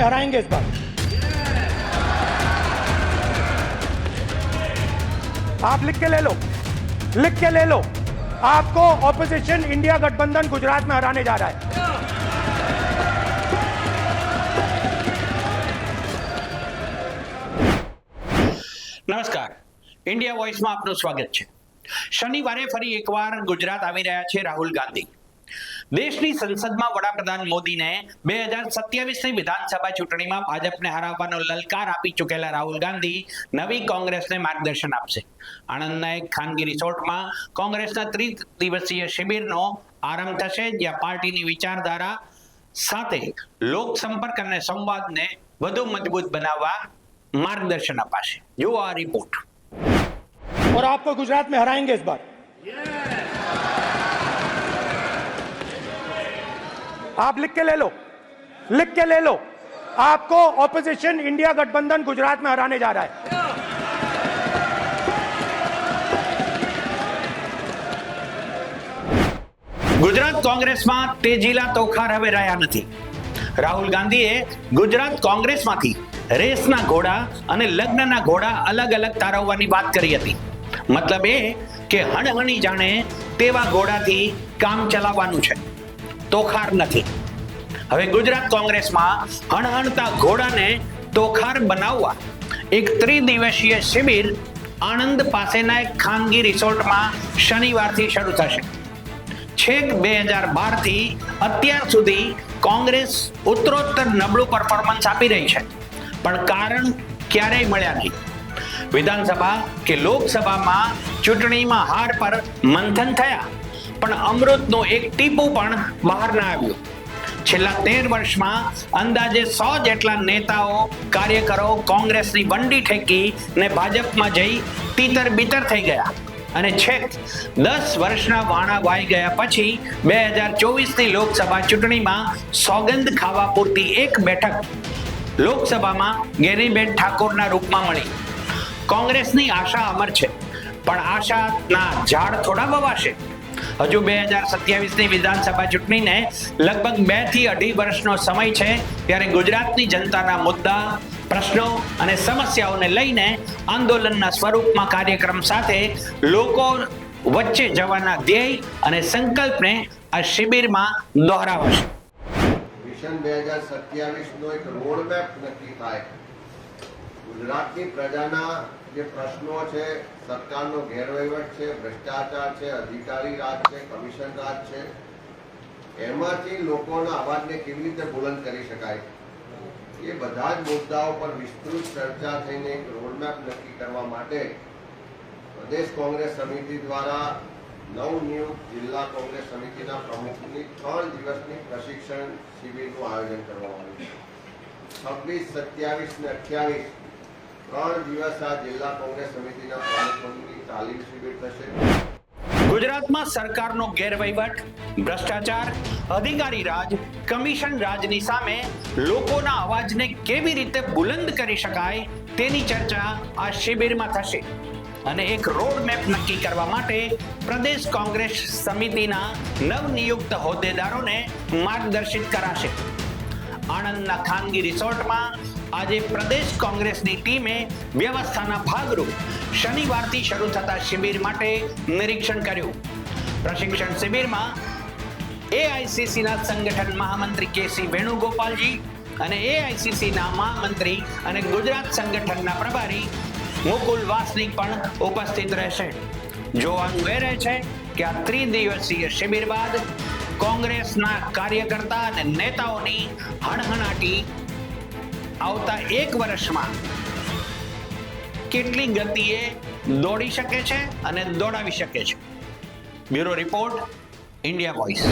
में हराएंगे इस बार। आप लिख के ले लो, आपको ऑपोजिशन इंडिया गठबंधन गुजरात में हराने जा रहा है। નમસ્કાર, ઇન્ડિયા વોઇસમાં આપનું સ્વાગત છે। શનિવારે ફરી એકવાર ગુજરાત આવી રહ્યા છે રાહુલ ગાંધી। દેશની સંસદમાં વડાપ્રધાન મોદીને 2027ની વિધાનસભા ચૂંટણીમાં ભાજપને હરાવવાનો લલકાર આપી ચૂકેલા રાહુલ ગાંધી નવી કોંગ્રેસને માર્ગદર્શન આપશે। આણંદના એક ખાનગી રિસોર્ટમાં કોંગ્રેસના 30 દિવસીય શિબિરનો આરંભ થશે, જ્યાં પાર્ટીની વિચારધારા સાથે લોકસંપર્ક અને સંવાદને વધુ મજબૂત બનાવવા मार्गदर्शन अपाशे। जो आ रिपोर्ट और आपको गुजरात में हराएंगे इस बार। आप लिख के ले लो, आपको ऑपोजिशन इंडिया गठबंधन गुजरात में हराने जा रहा है। गुजरात कांग्रेस में तेजीला तोखार हवे रह्या नथी। राहुल गांधीए गुजरात कांग्रेस मांथी रेसना घोड़ा અને લગ્નના ઘોડા અલગ અલગ તારવવાની વાત કરી હતી। મતલબ એ કે હણહણી જાણે તેવા ઘોડાથી કામ ચલાવવાનું છે, તોખાર નથી। હવે ગુજરાત કોંગ્રેસમાં હણહણતા ઘોડાને તોખાર બનાવવા એક ત્રિદિવસીય શિબિર આણંદ પાસેના એક ખાનગી રિસોર્ટમાં શનિવારથી શરૂ થશે। છેક 2012 થી અત્યાર સુધી કોંગ્રેસ ઉત્તરોત્તર નબળું પરફોર્મન્સ આપી રહી છે, પણ કારણ ક્યારેય મળ્યા નહીં। વિધાનસભા કે લોકસભામાં ચૂંટણીમાં હાર પર મંથન થયા, પણ અમૃતનું એક ટીપું પણ બહાર ના આવ્યું। છેલ્લા 13 વર્ષમાં અંદાજે 100 જેટલા નેતાઓ કાર્યકરો કોંગ્રેસની વંડી ઠેકી ને ભાજપમાં જઈ તીતર બીતર થઈ ગયા અને છેક 10 વર્ષના વાણા વાઈ ગયા પછી 2024ની લોકસભા ચૂંટણીમાં સોગંદ ખાવા પૂરતી એક બેઠક લોકસભામાં ગેરીબેન ઠાકોરના રૂપમાં મળી। કોંગ્રેસની આશા અમર છે, પણ આશાના ઝાડ થોડા વવાશે। હજુ 2027ની વિધાનસભા ચૂંટણીને લગભગ 2 થી 2.5 વર્ષનો સમય છે, ત્યારે ગુજરાતની જનતાના મુદ્દા, પ્રશ્નો અને સમસ્યાઓને લઈને આંદોલનના સ્વરૂપમાં કાર્યક્રમ સાથે લોકો વચ્ચે જવાના ધ્યેય અને સંકલ્પને આ શિબિરમાં દોહરાવાશે। મિશન 2027 નો એક રોડમેપ નક્કી થાય। ગુજરાતની પ્રજાના જે પ્રશ્નો છે, સરકારનો ગેરવહીવટ છે, ભ્રષ્ટાચાર છે, અધિકારી રાજ છે, કમિશન રાજ છે, એમાંથી લોકોના અવાજને કેવી રીતે બુલંદ કરી શકાય, એ બધા જ મુદ્દાઓ પર વિસ્તૃત ચર્ચા થઈને એક રોડમેપ નક્કી કરવા માટે પ્રદેશ કોંગ્રેસ સમિતિ દ્વારા નવનિયુક્ત જિલ્લા કોંગ્રેસ સમિતિના પ્રમુખની 3 દિવસની પ્રશિક્ષણ શિબિરનું આયોજન કરવામાં આવ્યું છે। 26, 27 ને 28 3 દિવસ આ જિલ્લા કોંગ્રેસ સમિતિના પ્રમુખોની તાલીમ શિબિર થશે। ગુજરાતમાં સરકારનો ગેરવહીવટ, ભ્રષ્ટાચાર, અધિકારી રાજ, કમિશન રાજની સામે લોકોના અવાજને કેવી રીતે બુલંદ કરી શકાય તેની ચર્ચા આ શિબિરમાં થશે અને એક રોડ મેપ નક્કી કરવા માટે પ્રદેશ કોંગ્રેસ સમિતિના નવનિયુક્ત હોદ્દેદારોને માર્ગદર્શિત કરાશે। આણંદના ખાનગી રિસોર્ટમાં આજે પ્રદેશ કોંગ્રેસની ટીમે વ્યવસ્થાના ભાગરૂપ શનિવારથી શરૂ થતા શિબિર માટે નિરીક્ષણ કર્યું। પ્રશિક્ષણ શિબિરમાં એઆઈસીસીના સંગઠન મહામંત્રી કેસી વેણુગોપાલજી અને એઆઈસીસીના મહામંત્રી અને ગુજરાત સંગઠનના પ્રભારી મુકુલ વાસનિક પણ ઉપસ્થિત રહેશે। જોવાનું એ રહે છે કે આ ત્રિદિવસીય શિબિર બાદ કોંગ્રેસના કાર્યકર્તા અને નેતાઓની હણહણાટી આવતા 1 વર્ષમાં કેટલી ગતિએ દોડી શકે છે અને દોડાવી શકે છે। Bureau report, India voice.